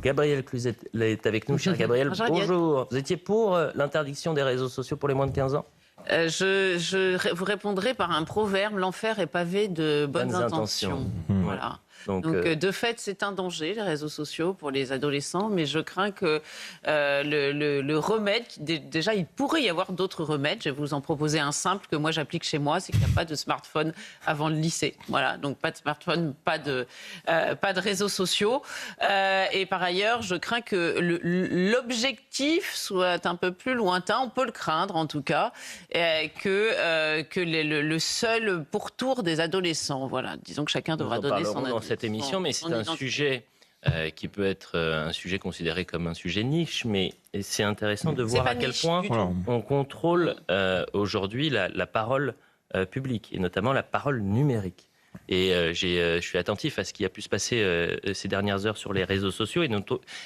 Gabriel Cluzet est avec nous. Cher Gabriel, bonjour. Vous étiez pour l'interdiction des réseaux sociaux pour les moins de 15 ans? Je vous répondrai par un proverbe: l'enfer est pavé de bonnes intentions. Voilà. Donc de fait, c'est un danger, les réseaux sociaux, pour les adolescents, mais je crains que le remède, déjà, il pourrait y avoir d'autres remèdes. Je vais vous en proposer un simple que moi j'applique chez moi, c'est qu'il n'y a pas de smartphone avant le lycée. Voilà, donc pas de smartphone, pas de réseaux sociaux. Et par ailleurs, je crains que l'objectif soit un peu plus lointain, on peut le craindre en tout cas, que le seul pourtour des adolescents. Voilà, disons que chacun devra donner son avis. Dans cette émission, mais c'est un sujet qui peut être un sujet considéré comme un sujet niche, mais c'est intéressant de voir à quel point on contrôle aujourd'hui la parole publique, et notamment la parole numérique. Et je suis attentif à ce qui a pu se passer ces dernières heures sur les réseaux sociaux, et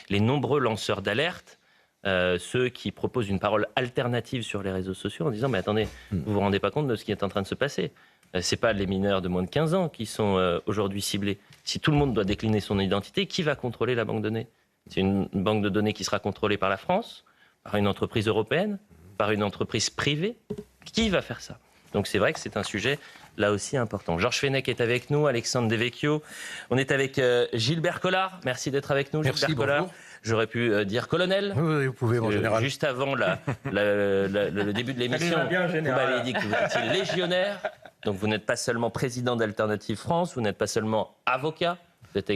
les nombreux lanceurs d'alerte, ceux qui proposent une parole alternative sur les réseaux sociaux en disant « mais attendez, vous vous rendez pas compte de ce qui est en train de se passer ?» C'est pas les mineurs de moins de 15 ans qui sont aujourd'hui ciblés. Si tout le monde doit décliner son identité, qui va contrôler la banque de données? C'est une banque de données qui sera contrôlée par la France, par une entreprise européenne, par une entreprise privée. Qui va faire ça? Donc c'est vrai que c'est un sujet là aussi important. Georges Fenech est avec nous, Alexandre Devecchio. On est avec Gilbert Collard. Merci d'être avec nous, Gilbert Collard. J'aurais pu dire colonel. Oui, vous pouvez, mon général. Juste avant le début de l'émission, vous m'avez dit que vous étiez légionnaire. Donc vous n'êtes pas seulement président d'Alternative France, vous n'êtes pas seulement avocat, vous êtes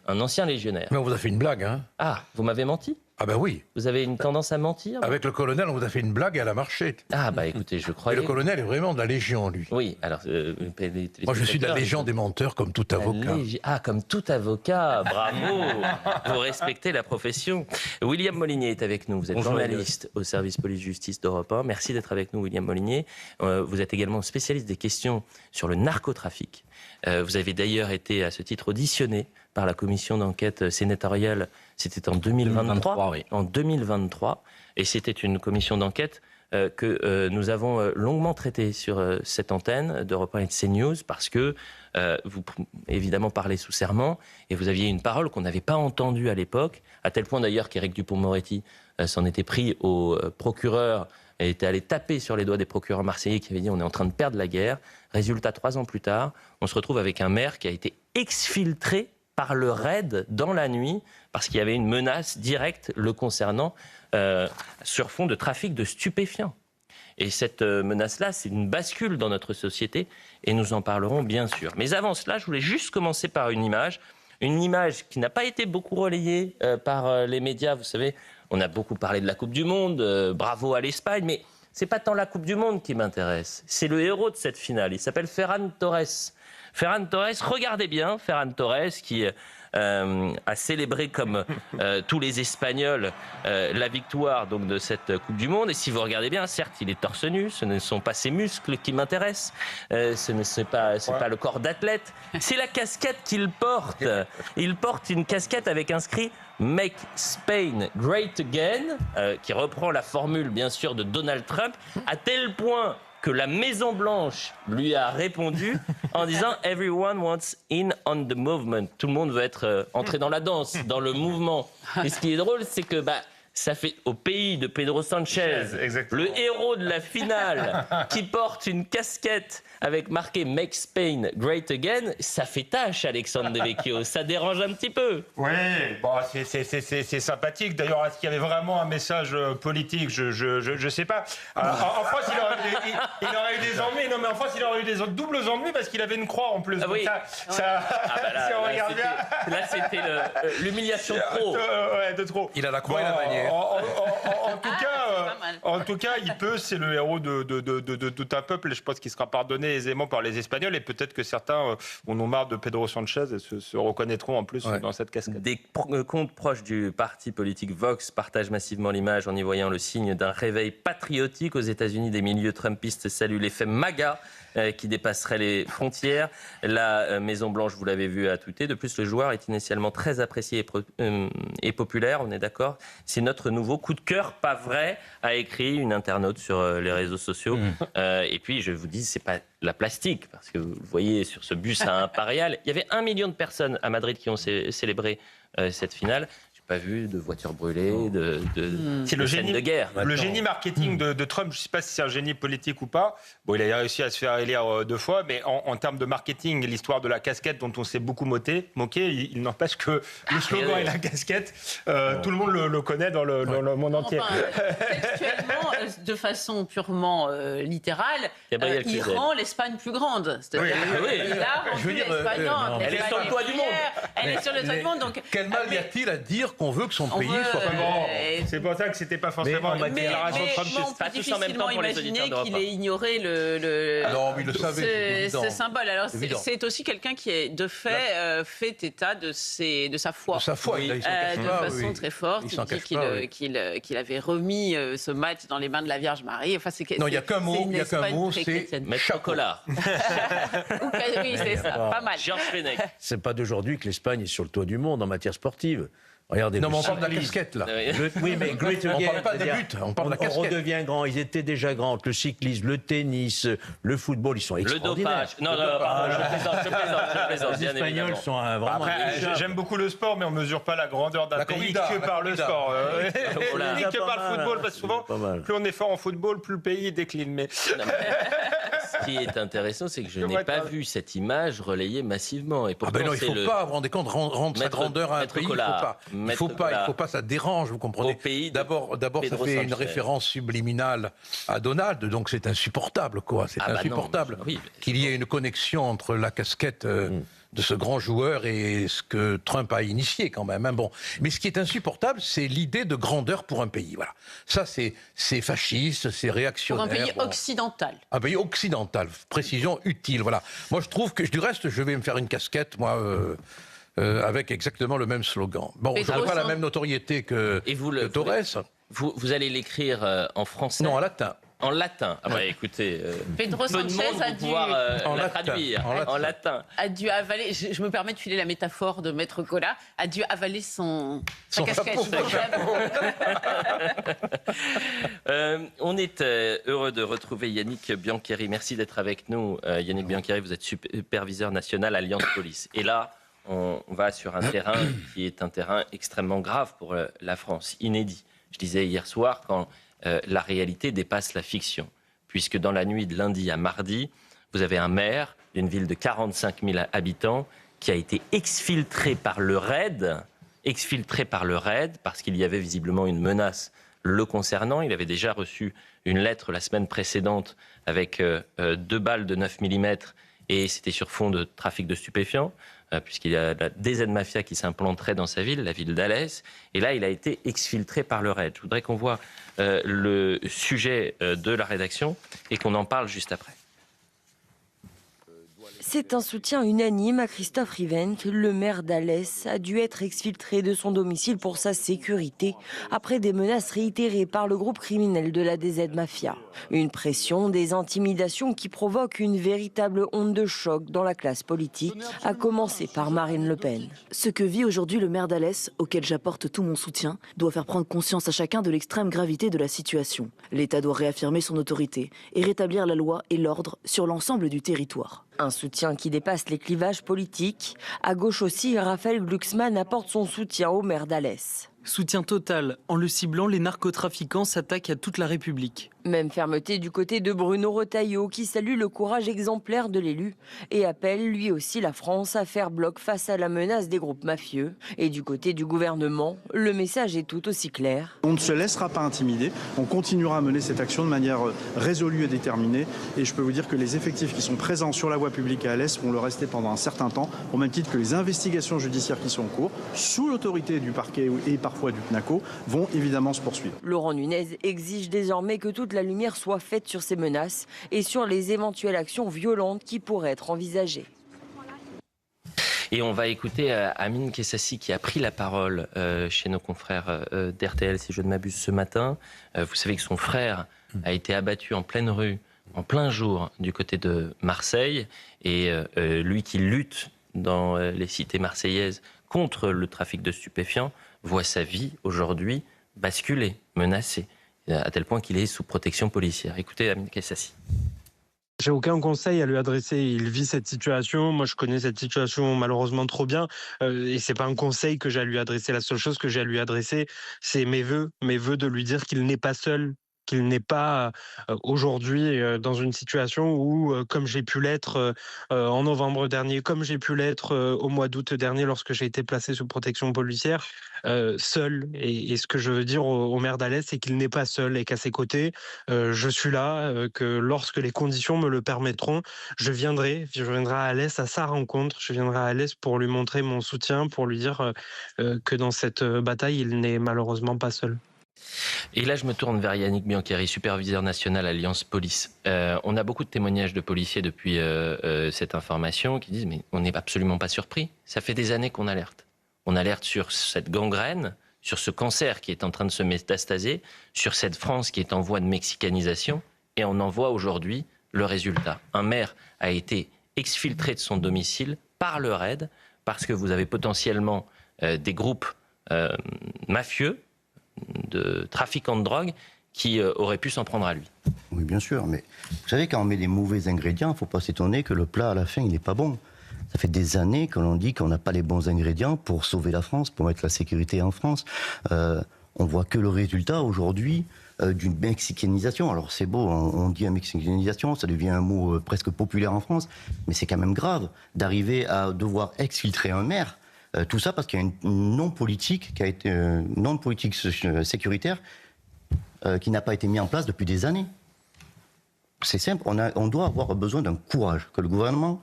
un ancien légionnaire. Mais on vous a fait une blague, hein? Ah, vous m'avez menti? Ah ben oui. Vous avez une tendance à mentir? Avec le colonel, on vous a fait une blague et elle a marché. Ah bah écoutez, je croyais... Et le colonel est vraiment de la Légion, lui. Oui, alors... Moi, je suis de la Légion des menteurs, comme tout avocat. Ah, comme tout avocat, bravo. Vous respectez la profession. William Molinier est avec nous. Vous êtes journaliste au service police-justice d'Europe 1. Merci d'être avec nous, William Molinier. Vous êtes également spécialiste des questions sur le narcotrafic. Vous avez d'ailleurs été, à ce titre, auditionné par la commission d'enquête sénatoriale. C'était en 2023. Oui. En 2023. Et c'était une commission d'enquête que nous avons longuement traité sur cette antenne d'Europe 1 et de CNews, parce que vous, évidemment, parlez sous serment, et vous aviez une parole qu'on n'avait pas entendue à l'époque, à tel point d'ailleurs qu'Éric Dupond-Moretti s'en était pris au procureur, et était allé taper sur les doigts des procureurs marseillais qui avaient dit « on est en train de perdre la guerre ». Résultat, 3 ans plus tard, on se retrouve avec un maire qui a été exfiltré par le RAID dans la nuit, parce qu'il y avait une menace directe le concernant sur fond de trafic de stupéfiants. Et cette menace-là, c'est une bascule dans notre société, et nous en parlerons bien sûr. Mais avant cela, je voulais juste commencer par une image qui n'a pas été beaucoup relayée par les médias. Vous savez, on a beaucoup parlé de la Coupe du Monde, bravo à l'Espagne, mais c'est pas tant la Coupe du Monde qui m'intéresse, c'est le héros de cette finale, il s'appelle Ferran Torres. Ferran Torres, regardez bien, Ferran Torres qui a célébré comme tous les Espagnols la victoire donc, de cette Coupe du Monde. Et si vous regardez bien, certes, il est torse nu, ce ne sont pas ses muscles qui m'intéressent, ce n'est pas le corps d'athlète, c'est la casquette qu'il porte. Il porte une casquette avec inscrit « Make Spain Great Again », qui reprend la formule, bien sûr, de Donald Trump, à tel point que la Maison-Blanche lui a répondu en disant « Everyone wants in on the movement ». Tout le monde veut être entré dans la danse, dans le mouvement. Et ce qui est drôle, c'est que ça fait au pays de Pedro Sanchez, le héros de la finale, qui porte une casquette avec marqué « Make Spain Great Again », ça fait tâche, Alexandre Devecchio. Ça dérange un petit peu. Oui, bon, c'est sympathique. D'ailleurs, est-ce qu'il y avait vraiment un message politique? Je sais pas. En France, il aurait eu des ennuis. Non, mais en France, il aurait eu des doubles ennuis parce qu'il avait une croix en plus. Ah, oui. Si on regarde bien... Là, c'était l'humiliation de trop. Ouais, de trop. Il a la croix et la bannière. En tout cas, c'est le héros de tout un peuple, et je pense qu'il sera pardonné aisément par les Espagnols, et peut-être que certains en ont marre de Pedro Sanchez et se reconnaîtront en plus dans cette casquette. Des comptes proches du parti politique Vox partagent massivement l'image en y voyant le signe d'un réveil patriotique. Aux États-Unis, des milieux trumpistes saluent l'effet MAGA qui dépasserait les frontières. La Maison-Blanche, vous l'avez vu, a tweeté. De plus, le joueur est initialement très apprécié et populaire, on est d'accord. C'est notre nouveau coup de cœur, pas vrai, a écrit une internaute sur les réseaux sociaux. Et puis, je vous dis, c'est pas la plastique, parce que vous voyez sur ce bus à Impérial, il y avait 1 million de personnes à Madrid qui ont célébré cette finale. pas vu de voitures brûlées, C'est le scènes génie de guerre. Le génie marketing de Trump, je ne sais pas si c'est un génie politique ou pas. Bon, il a réussi à se faire élire 2 fois, mais en termes de marketing, l'histoire de la casquette dont on s'est beaucoup moqué, il n'empêche que le slogan et la casquette, tout le monde le connaît dans le monde entier. Enfin, textuellement, de façon purement littérale, il rend l'Espagne plus grande. C'est-à-dire qu'il a rendu l'Espagne grande. Elle est sur le toit du monde. Elle est sur le toit du monde. Donc, quel mal y a-t-il à dire qu'on veut que son pays soit plus grand? C'est pour ça que c'était pas forcément une déclaration Trump. On peut difficilement imaginer qu'il ait ignoré le Non, mais il le savait. ce symbole. Alors c'est aussi quelqu'un qui est de fait fait état de sa foi. De sa foi, de façon très forte. Il dit qu'il avait remis ce match dans les mains de la Vierge Marie. Enfin, non, il n'y a qu'un mot, c'est Maître Collard. Oui, c'est ça, pas mal. Georges Fenech. C'est pas d'aujourd'hui que l'Espagne est sur le toit du monde en matière sportive. Regardez. Non, mais on parle de la casquette, là. Oui, mais great On again, parle pas des buts, on parle de la casquette. On redevient grand. Ils étaient déjà grands. Le cyclisme, le tennis, le football, ils sont extraordinaires. Le dopage. Non, pardon, je plaisante. Les Espagnols sont vraiment... Après, j'aime beaucoup le sport, mais on ne mesure pas la grandeur d'un pays que par le sport. Ni que par le football, parce que souvent, plus on est fort en football, plus le pays décline. Mais... Ce qui est intéressant, c'est que je n'ai pas vu cette image relayée massivement. Et pourtant, non, il ne faut pas, vous vous rendez compte, rendre sa grandeur à un pays, il ne faut pas, ça dérange, vous comprenez. D'abord, ça fait une référence subliminale à Donald, donc c'est insupportable, quoi. C'est insupportable qu'il y ait une connexion entre la casquette de ce grand joueur et ce que Trump a initié quand même. Bon. Mais ce qui est insupportable, c'est l'idée de grandeur pour un pays. Voilà. Ça, c'est fasciste, c'est réactionnaire. Pour un pays occidental. Un pays occidental, précision utile. Voilà. Moi, je trouve que, du reste, je vais me faire une casquette, moi... avec exactement le même slogan. Bon, je n'aurai pas la même notoriété que Torres. Vous allez l'écrire en français? Non, en latin. En latin. Ah bah écoutez, Pedro Sanchez a dû la traduire en latin. A dû avaler, je me permets de filer la métaphore de Maître Collat, a dû avaler sa casquette. On est heureux de retrouver Yannick Biancheri. Merci d'être avec nous. Yannick Biancheri, vous êtes superviseur national Alliance Police. Et là, on va sur un terrain qui est un terrain extrêmement grave pour la France, inédit. Je disais hier soir, quand la réalité dépasse la fiction, puisque dans la nuit de lundi à mardi, vous avez un maire d'une ville de 45 000 habitants qui a été exfiltré par le RAID, parce qu'il y avait visiblement une menace le concernant. Il avait déjà reçu une lettre la semaine précédente avec 2 balles de 9 mm et c'était sur fond de trafic de stupéfiants, puisqu'il y a la DZ Mafia qui s'implanterait dans sa ville, la ville d'Alès. Et là, il a été exfiltré par le RAID. Je voudrais qu'on voit le sujet de la rédaction et qu'on en parle juste après. C'est un soutien unanime à Christophe Rivent. Le maire d'Alès a dû être exfiltré de son domicile pour sa sécurité après des menaces réitérées par le groupe criminel de la DZ Mafia. Une pression, des intimidations qui provoquent une véritable onde de choc dans la classe politique, à commencer par Marine Le Pen. Ce que vit aujourd'hui le maire d'Alès, auquel j'apporte tout mon soutien, doit faire prendre conscience à chacun de l'extrême gravité de la situation. L'État doit réaffirmer son autorité et rétablir la loi et l'ordre sur l'ensemble du territoire. Un soutien qui dépasse les clivages politiques. À gauche aussi, Raphaël Glucksmann apporte son soutien au maire d'Alès. Soutien total. En le ciblant, les narcotrafiquants s'attaquent à toute la République. Même fermeté du côté de Bruno Retailleau, qui salue le courage exemplaire de l'élu et appelle lui aussi la France à faire bloc face à la menace des groupes mafieux. Et du côté du gouvernement, le message est tout aussi clair. On ne se laissera pas intimider, on continuera à mener cette action de manière résolue et déterminée. Et je peux vous dire que les effectifs qui sont présents sur la voie publique à Alès vont le rester pendant un certain temps, au même titre que les investigations judiciaires qui sont en cours, sous l'autorité du parquet et parfois du PNACO, vont évidemment se poursuivre. Laurent Nunez exige désormais que toute la lumière soit faite sur ces menaces et sur les éventuelles actions violentes qui pourraient être envisagées. Et on va écouter Amine Kessassi qui a pris la parole chez nos confrères d'RTL, si je ne m'abuse, ce matin. Vous savez que son frère a été abattu en pleine rue, en plein jour, du côté de Marseille. Et lui qui lutte dans les cités marseillaises contre le trafic de stupéfiants voit sa vie aujourd'hui basculer, menacée, à tel point qu'il est sous protection policière. Écoutez Amine Kessassi. J'ai aucun conseil à lui adresser. Il vit cette situation. Moi, je connais cette situation malheureusement trop bien. Et c'est pas un conseil que j'ai à lui adresser. La seule chose que j'ai à lui adresser, c'est mes vœux de lui dire qu'il n'est pas seul, qu'il n'est pas aujourd'hui dans une situation où, comme j'ai pu l'être en novembre dernier, comme j'ai pu l'être au mois d'août dernier lorsque j'ai été placé sous protection policière, seul. Et ce que je veux dire au maire d'Alès, c'est qu'il n'est pas seul et qu'à ses côtés, je suis là, que lorsque les conditions me le permettront, je viendrai à Alès à sa rencontre, je viendrai à Alès pour lui montrer mon soutien, pour lui dire que dans cette bataille, il n'est malheureusement pas seul. Et là, je me tourne vers Yannick Biancheri, superviseur national Alliance Police. On a beaucoup de témoignages de policiers depuis cette information qui disent « mais on n'est absolument pas surpris, ça fait des années qu'on alerte. On alerte sur cette gangrène, sur ce cancer qui est en train de se métastaser, sur cette France qui est en voie de mexicanisation, et on en voit aujourd'hui le résultat. Un maire a été exfiltré de son domicile par le RAID, parce que vous avez potentiellement des groupes mafieux, de trafiquants de drogue qui auraient pu s'en prendre à lui. Oui, bien sûr, mais vous savez, quand on met des mauvais ingrédients, il ne faut pas s'étonner que le plat, à la fin, il n'est pas bon. Ça fait des années que l'on dit qu'on n'a pas les bons ingrédients pour sauver la France, pour mettre la sécurité en France. On voit que le résultat, aujourd'hui, d'une mexicanisation. Alors c'est beau, on dit mexicanisation, ça devient un mot presque populaire en France, mais c'est quand même grave d'arriver à devoir exfiltrer un maire. Tout ça parce qu'il y a une non-politique qui a été non-politique sécuritaire qui n'a pas été mise en place depuis des années. C'est simple, on doit avoir besoin d'un courage, que le gouvernement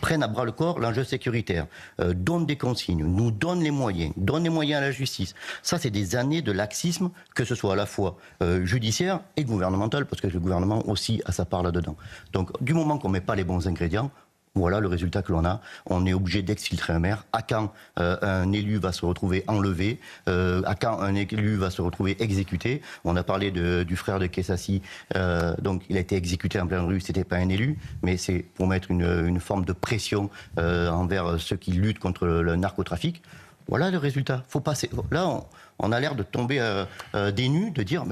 prenne à bras le corps l'enjeu sécuritaire, donne des consignes, nous donne les moyens à la justice. Ça, c'est des années de laxisme, que ce soit à la fois judiciaire et gouvernemental, parce que le gouvernement aussi a sa part là-dedans. Donc, du moment qu'on ne met pas les bons ingrédients, voilà le résultat que l'on a. On est obligé d'exfiltrer un maire. À quand un élu va se retrouver enlevé, à quand un élu va se retrouver exécuté. On a parlé du frère de Kessassi, donc il a été exécuté en pleine rue. C'était pas un élu, mais c'est pour mettre une forme de pression envers ceux qui luttent contre le narcotrafic. Voilà le résultat. Faut passer. Là, on a l'air de tomber des nues, de dire.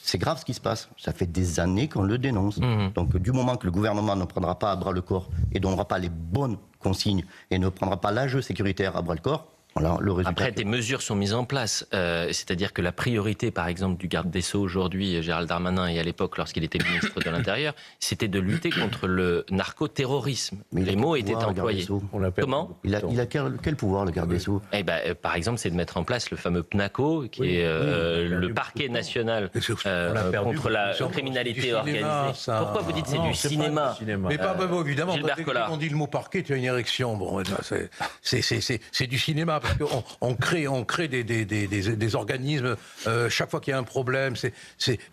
C'est grave ce qui se passe. Ça fait des années qu'on le dénonce. Donc du moment que le gouvernement ne prendra pas à bras le corps et ne donnera pas les bonnes consignes et ne prendra pas l'enjeu sécuritaire à bras le corps, voilà le résultat. Après, des mesures sont mises en place. C'est-à-dire que la priorité, par exemple, du garde des Sceaux aujourd'hui, Gérald Darmanin, et à l'époque, lorsqu'il était ministre de l'Intérieur, c'était de lutter contre le narcoterrorisme. Les mots étaient employés. Comment ? Il a quel pouvoir, le garde des Sceaux ? Par exemple, c'est de mettre en place le fameux PNACO, qui est le parquet national contre la criminalité organisée. Pourquoi vous dites c'est du cinéma ? Mais pas évidemment. Dès qu'on dit le mot parquet, tu as une érection. Bon, c'est du cinéma. Parce qu'on crée des organismes chaque fois qu'il y a un problème.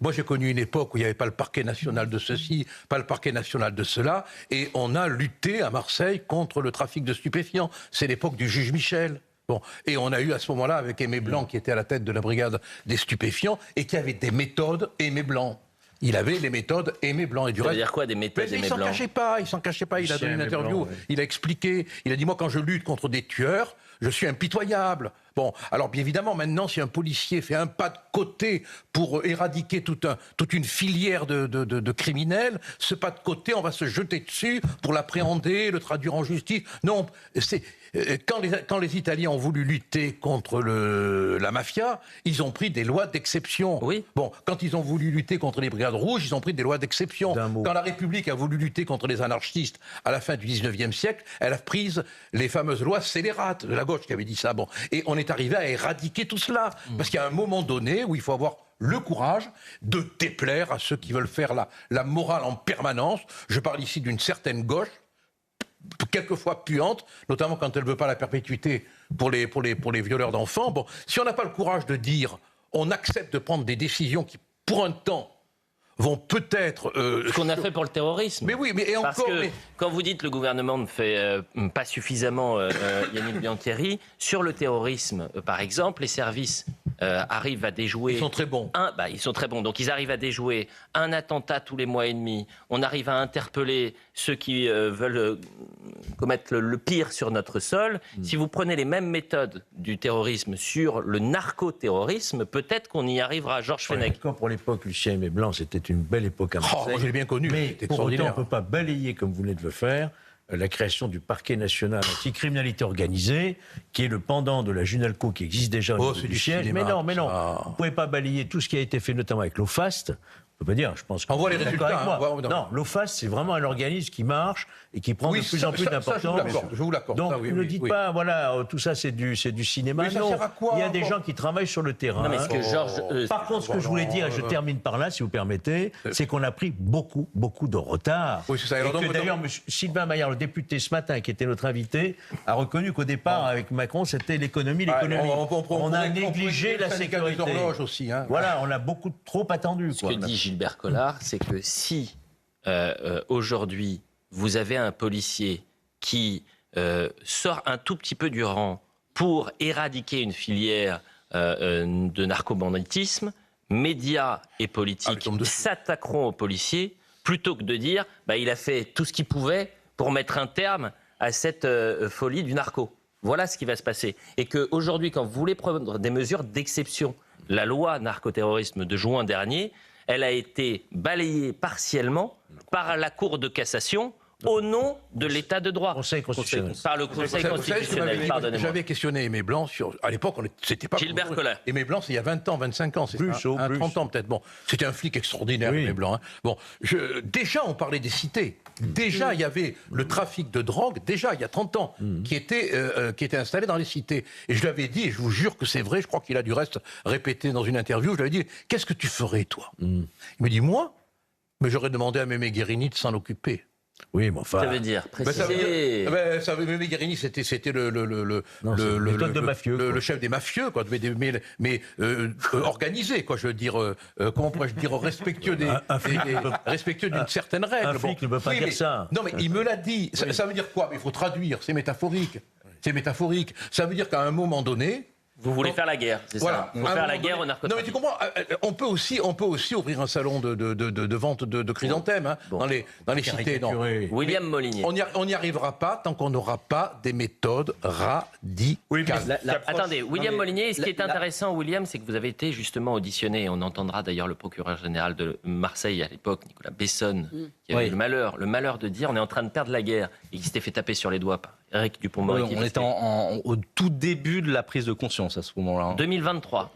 Moi, j'ai connu une époque où il n'y avait pas le parquet national de ceci, pas le parquet national de cela, et on a lutté à Marseille contre le trafic de stupéfiants. C'est l'époque du juge Michel. Bon. Et on a eu à ce moment-là, avec Aimé Blanc, qui était à la tête de la brigade des stupéfiants, et qui avait des méthodes Aimé Blanc. Il avait les méthodes Aimé Blanc. Et du reste, ça veut dire quoi, des méthodes Aimé Blanc ? Il s'en cachait pas. Il a donné une interview, il a expliqué. Il a dit, moi, quand je lutte contre des tueurs, je suis impitoyable. Bon, alors bien évidemment, maintenant, si un policier fait un pas de côté pour éradiquer toute une filière de criminels, ce pas de côté, on va se jeter dessus pour l'appréhender, le traduire en justice. Non, c'est... Quand les Italiens ont voulu lutter contre la mafia, ils ont pris des lois d'exception. Oui. Bon, quand ils ont voulu lutter contre les brigades rouges, ils ont pris des lois d'exception. Quand la République a voulu lutter contre les anarchistes à la fin du 19e siècle, elle a pris les fameuses lois scélérates de la gauche qui avait dit ça. Bon, et on est arrivé à éradiquer tout cela. Parce qu'il y a un moment donné où il faut avoir le courage de déplaire à ceux qui veulent faire la morale en permanence. Je parle ici d'une certaine gauche, quelquefois puante, notamment quand elle ne veut pas la perpétuité pour les violeurs d'enfants. Bon, si on n'a pas le courage de dire on accepte de prendre des décisions qui, pour un temps, vont peut-être... Ce qu'on a fait pour le terrorisme. Mais oui, mais Parce que quand vous dites le gouvernement ne fait pas suffisamment, Yannick Biancheri, sur le terrorisme, par exemple, les services arrivent à déjouer... Ils sont très bons. Ils sont très bons. Donc ils arrivent à déjouer un attentat tous les mois et demi. On arrive à interpeller ceux qui veulent commettre le pire sur notre sol. Si vous prenez les mêmes méthodes du terrorisme sur le narcoterrorisme, peut-être qu'on y arrivera. Georges Fenech. Quand pour l'époque, Lucien Aimé Blanc, c'était une belle époque à Marseille. J'ai bien connu. Mais pour autant, on ne peut pas balayer, comme vous venez de le faire, la création du parquet national anti-criminalité organisée, qui est le pendant de la Junalco qui existe déjà au niveau du siège. Mais non, vous ne pouvez pas balayer tout ce qui a été fait, notamment avec l'OFAST. On peut pas dire, je pense qu'on voit les résultats. Non, l'OFAST, c'est vraiment un organisme qui marche et qui prend de plus en plus d'importance. Je vous l'accorde. Donc ne dites pas, voilà, tout ça c'est du cinéma. Mais ça sert à quoi, il y a des gens qui travaillent sur le terrain. Non, mais Par contre, ce que je voulais dire, et je termine par là, si vous permettez, c'est qu'on a pris beaucoup de retard. Oui, c'est ça. Et que d'ailleurs, Sylvain Maillard, le député ce matin, qui était notre invité, a reconnu qu'au départ, avec Macron, c'était l'économie. On a négligé la sécurité. Aussi, voilà, on a beaucoup trop attendu. Ce que dit Gilbert Collard, c'est que si aujourd'hui vous avez un policier qui sort un tout petit peu du rang pour éradiquer une filière de narcobanditisme, médias et politiques s'attaqueront aux policiers plutôt que de dire il a fait tout ce qu'il pouvait pour mettre un terme à cette folie du narco. Voilà ce qui va se passer. Et qu'aujourd'hui, quand vous voulez prendre des mesures d'exception, la loi narcoterrorisme de juin dernier, elle a été balayée partiellement par la Cour de cassation au nom de l'état de droit. Conseil constitutionnel. Par le Conseil constitutionnel, pardonnez-moi. J'avais questionné Aimé Blanc à l'époque, c'était pas... Gilbert Collard. Aimé Blanc, c'est il y a 20 ans, 25 ans, c'est ça, 30 ans peut-être. Bon, c'était un flic extraordinaire, Aimé Blanc. Bon, déjà, on parlait des cités. Déjà, il y avait le trafic de drogue, déjà, il y a 30 ans, qui était installé dans les cités. Et je lui avais dit, et je vous jure que c'est vrai, je crois qu'il a du reste répété dans une interview, je lui avais dit, qu'est-ce que tu ferais, toi Il me dit, moi, mais j'aurais demandé à Mémé Guérini de s'en occuper. Oui, mais enfin... Ça veut dire préciser... Mémé Guérini, c'était le chef des mafieux, quoi, mais organisé, quoi, je veux dire, comment pourrais-je dire, respectueux d'une certaine règle. Un flic ne peut pas dire ça. Non, mais il me l'a dit. Ça veut dire quoi? Mais il faut traduire, c'est métaphorique. C'est métaphorique. Ça veut dire qu'à un moment donné... Vous voulez faire la guerre, c'est ça? Vous voulez faire la guerre au narcotrafic. Non, mais tu comprends, on peut aussi ouvrir un salon de vente de chrysanthèmes dans les cités. Non. William Molinier. On n'y arrivera pas tant qu'on n'aura pas des méthodes radicales. Attendez, William Molinier, ce qui est intéressant, William, c'est que vous avez été justement auditionné. On entendra d'ailleurs le procureur général de Marseille à l'époque, Nicolas Bessonne, qui avait le malheur de dire on est en train de perdre la guerre et qui s'était fait taper sur les doigts par Éric Dupond-Moretti. On était au tout début de la prise de conscience à ce moment-là. 2023.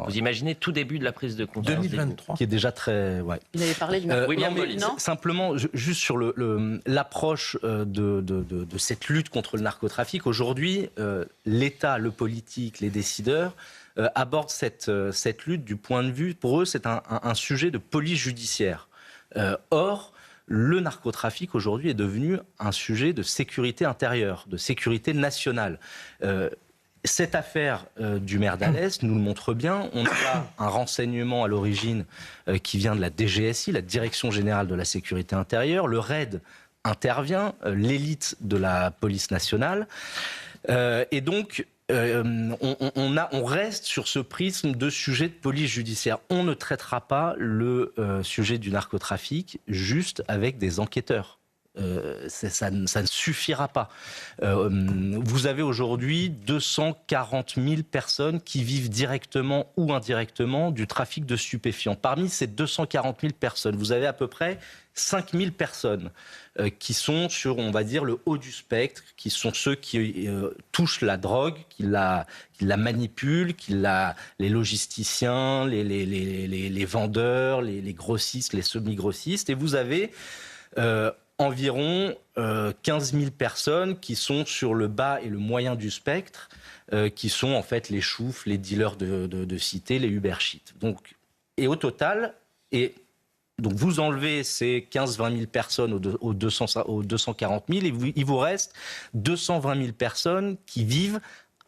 Vous imaginez tout début de la prise de conscience. 2023. Qui est déjà très... Ouais. Il avait parlé du William Molinier. Simplement, juste sur l'approche de cette lutte contre le narcotrafic. Aujourd'hui, l'État, le politique, les décideurs abordent cette lutte du point de vue... Pour eux, c'est un sujet de police judiciaire. Or... Le narcotrafic, aujourd'hui, est devenu un sujet de sécurité intérieure, de sécurité nationale. Cette affaire du maire d'Alès nous le montre bien. On a un renseignement à l'origine qui vient de la DGSI, la Direction Générale de la Sécurité Intérieure. Le RAID intervient, l'élite de la police nationale. Et donc... on reste sur ce prisme de sujet de police judiciaire. On ne traitera pas le sujet du narcotrafic juste avec des enquêteurs. Ça ne suffira pas. Vous avez aujourd'hui 240 000 personnes qui vivent directement ou indirectement du trafic de stupéfiants. Parmi ces 240 000 personnes, vous avez à peu près 5 000 personnes qui sont sur, on va dire, le haut du spectre, qui sont ceux qui touchent la drogue, qui la manipulent, les logisticiens, les vendeurs, les grossistes, les semi-grossistes. Et vous avez... environ 15 000 personnes qui sont sur le bas et le moyen du spectre, qui sont en fait les choufs, les dealers de cité, les Uber-Shit. Donc, et au total, donc vous enlevez ces 15-20 000 personnes aux 240 000 et il vous reste 220 000 personnes qui vivent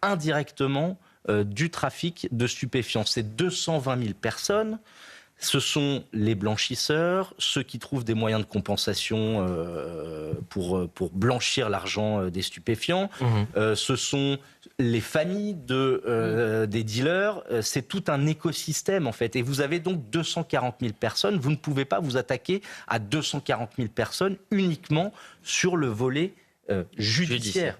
indirectement du trafic de stupéfiants. Ces 220 000 personnes, ce sont les blanchisseurs, ceux qui trouvent des moyens de compensation pour blanchir l'argent des stupéfiants. Ce sont les familles des dealers. C'est tout un écosystème, en fait. Et vous avez donc 240 000 personnes. Vous ne pouvez pas vous attaquer à 240 000 personnes uniquement sur le volet judiciaire.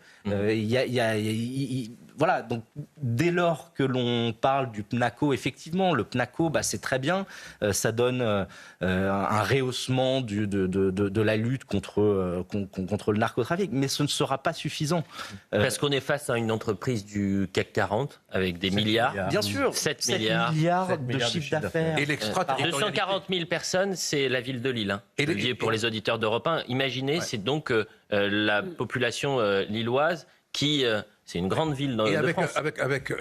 Voilà, donc dès lors que l'on parle du PNACO, effectivement, le PNACO, c'est très bien, ça donne un rehaussement de la lutte contre le narcotrafic, mais ce ne sera pas suffisant. Parce qu'on est face à une entreprise du CAC 40 avec des milliards. Bien sûr, 7 milliards de chiffre d'affaires. Et 240 000 personnes, c'est la ville de Lille. Pour les auditeurs d'Europe 1, imaginez, c'est donc la population lilloise qui... c'est une grande ville de France. Avec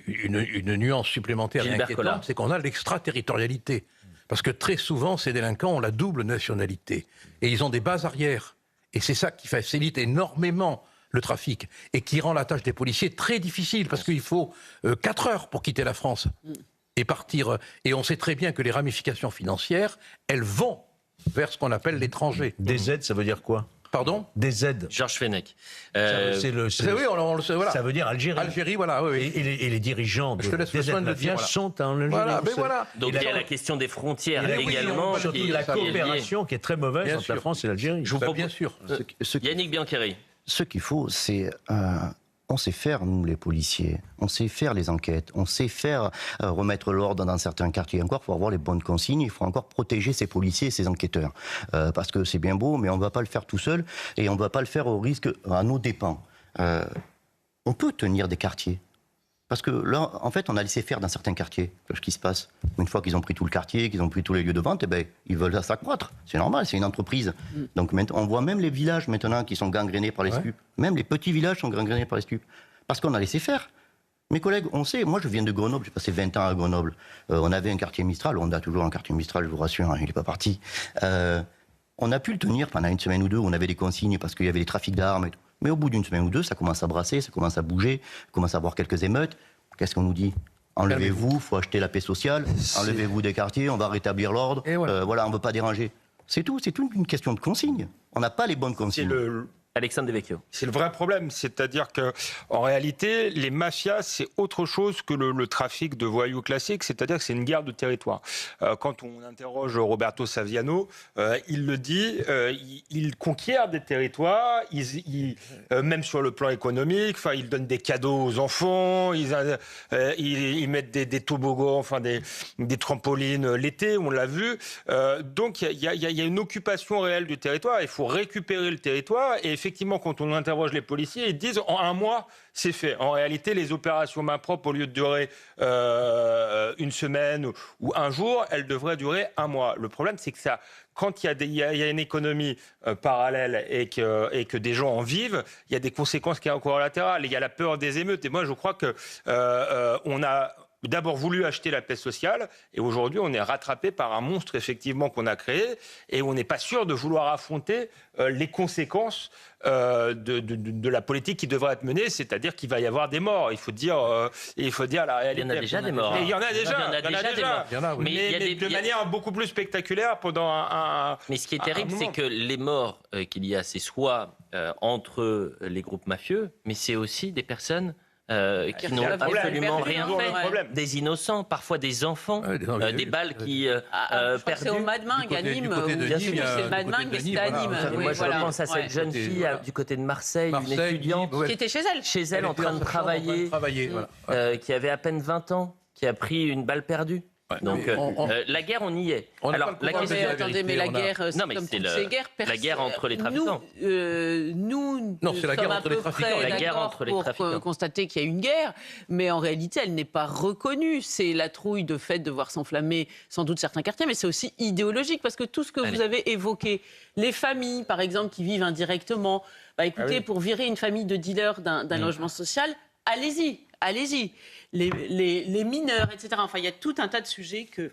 une nuance supplémentaire inquiétante, c'est qu'on a l'extraterritorialité. Parce que très souvent, ces délinquants ont la double nationalité. Et ils ont des bases arrières. Et c'est ça qui facilite énormément le trafic. Et qui rend la tâche des policiers très difficile. Parce qu'il faut 4 heures pour quitter la France. Et partir. Et on sait très bien que les ramifications financières, elles vont vers ce qu'on appelle l'étranger. Des aides, ça veut dire quoi ? Pardon ? Des aides. Georges Fenech. Oui, on le sait, voilà. Ça veut dire Algérie. Algérie, voilà. Oui. Et les dirigeants des aides mafias sont en Algérie. Voilà. Donc il y a la question des frontières également. Surtout la coopération qui est très mauvaise entre la France et l'Algérie. Je vous propose... Bien sûr. Yannick Biancheri. Ce qu'il faut, c'est... On sait faire, nous, les policiers. On sait faire les enquêtes. On sait faire remettre l'ordre dans certains quartiers. Encore, il faut avoir les bonnes consignes. Il faut encore protéger ces policiers et ces enquêteurs. Parce que c'est bien beau, mais on ne va pas le faire tout seul. Et on ne va pas le faire au risque, à nos dépens. On peut tenir des quartiers. Parce que là, en fait, on a laissé faire dans certains quartiers ce qui se passe. Une fois qu'ils ont pris tout le quartier, qu'ils ont pris tous les lieux de vente, ils veulent s'accroître. C'est normal, c'est une entreprise. Donc on voit même les villages maintenant qui sont gangrénés par les stupes. Même les petits villages sont gangrénés par les stupes. Parce qu'on a laissé faire. Mes collègues, on sait, moi je viens de Grenoble, j'ai passé 20 ans à Grenoble. On avait un quartier Mistral, on a toujours un quartier Mistral, je vous rassure, il n'est pas parti. On a pu le tenir pendant une semaine ou deux, on avait des consignes parce qu'il y avait des trafics d'armes et tout. Mais au bout d'une semaine ou deux, ça commence à brasser, ça commence à bouger, on commence à avoir quelques émeutes. Qu'est-ce qu'on nous dit ? Enlevez-vous, il faut acheter la paix sociale, enlevez-vous des quartiers, on va rétablir l'ordre, voilà, on ne veut pas déranger. C'est tout, c'est toute une question de consignes. On n'a pas les bonnes consignes. Alexandre Devecchio. C'est le vrai problème, c'est-à-dire que en réalité, les mafias, c'est autre chose que le trafic de voyous classiques, c'est-à-dire que c'est une guerre de territoire. Quand on interroge Roberto Saviano, il le dit, il conquiert des territoires, même sur le plan économique, il donne des cadeaux aux enfants, ils mettent des toboggans, des trampolines l'été, on l'a vu. Donc il y a une occupation réelle du territoire, il faut récupérer le territoire et effectivement, quand on interroge les policiers, ils disent en un mois, c'est fait. En réalité, les opérations main propre, au lieu de durer une semaine ou un jour, elles devraient durer un mois. Le problème, c'est que quand il y a une économie parallèle et que des gens en vivent, il y a des conséquences qui sont collatérales. Il y a la peur des émeutes. Et moi, je crois que on a d'abord voulu acheter la paix sociale et aujourd'hui on est rattrapé par un monstre effectivement qu'on a créé et on n'est pas sûr de vouloir affronter les conséquences de la politique qui devrait être menée, c'est-à-dire qu'il va y avoir des morts. Il faut dire la réalité. Il y en a déjà des morts. Il y en a déjà. Mais de manière beaucoup plus spectaculaire pendant un. Mais ce qui est terrible, c'est que les morts qu'il y a, c'est soit entre les groupes mafieux, mais c'est aussi des personnes qui n'ont absolument rien fait, des innocents, parfois des enfants, des balles qui perdues. C'est au Madmingue, à Nîmes, bien sûr, c'est le Madmingue, mais c'était à Nîmes. Moi, je pense à cette jeune fille du côté de Marseille, une étudiante qui était chez elle en train de travailler, qui avait à peine 20 ans, qui a pris une balle perdue. Donc la guerre, on y est. Alors la question, mais la guerre, non, mais c'est la guerre entre les trafiquants. Nous c'est la guerre entre les trafiquants. La guerre entre les trafiquants. Pour constater qu'il y a une guerre, mais en réalité, elle n'est pas reconnue. C'est la trouille de fait de voir s'enflammer sans doute certains quartiers, mais c'est aussi idéologique parce que tout ce que vous avez évoqué, les familles, par exemple, qui vivent indirectement, écoutez, pour virer une famille de dealers d'un logement social, allez-y. allez-y. Les mineurs, etc. Enfin, il y a tout un tas de sujets que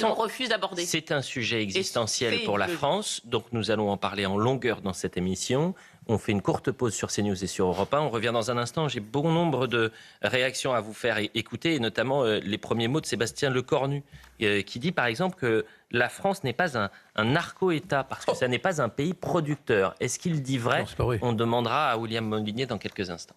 l'on refuse d'aborder. C'est un sujet existentiel pour la France, donc nous allons en parler en longueur dans cette émission. On fait une courte pause sur CNews et sur Europe 1. On revient dans un instant. J'ai bon nombre de réactions à vous faire écouter, et notamment les premiers mots de Sébastien Lecornu, qui dit par exemple que la France n'est pas un narco-État, parce que ça n'est pas un pays producteur. Est-ce qu'il dit vrai? On demandera à William Molinier dans quelques instants.